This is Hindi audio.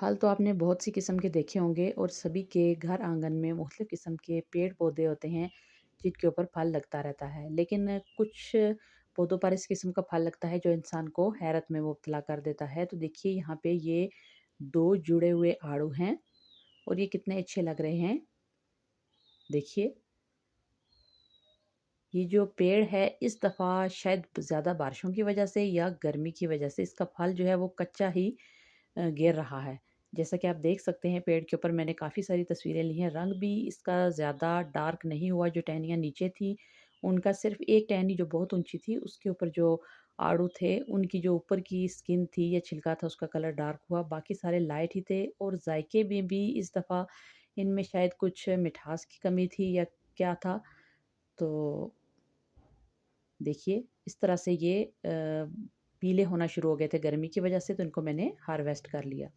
फल तो आपने बहुत सी किस्म के देखे होंगे और सभी के घर आंगन में मुख्तलिफ किस्म के पेड़ पौधे होते हैं जिनके ऊपर फल लगता रहता है। लेकिन कुछ पौधों पर इस किस्म का फल लगता है जो इंसान को हैरत में मुब्तला कर देता है। तो देखिए यहाँ पे ये दो जुड़े हुए आड़ू हैं और ये कितने अच्छे लग रहे हैं। देखिए ये जो पेड़ है इस दफ़ा शायद ज़्यादा बारिशों की वजह से या गर्मी की वजह से इसका फल जो है वो कच्चा ही गिर रहा है। जैसा कि आप देख सकते हैं पेड़ के ऊपर मैंने काफ़ी सारी तस्वीरें ली हैं। रंग भी इसका ज़्यादा डार्क नहीं हुआ, जो टहनियाँ नीचे थी उनका सिर्फ़ एक टहनी जो बहुत ऊँची थी उसके ऊपर जो आड़ू थे उनकी जो ऊपर की स्किन थी या छिलका था उसका कलर डार्क हुआ, बाकी सारे लाइट ही थे। और जायके में भी इस दफ़ा इनमें शायद कुछ मिठास की कमी थी या क्या था। तो देखिए इस तरह से ये पीले होना शुरू हो गए थे गर्मी की वजह से, तो इनको मैंने हार्वेस्ट कर लिया।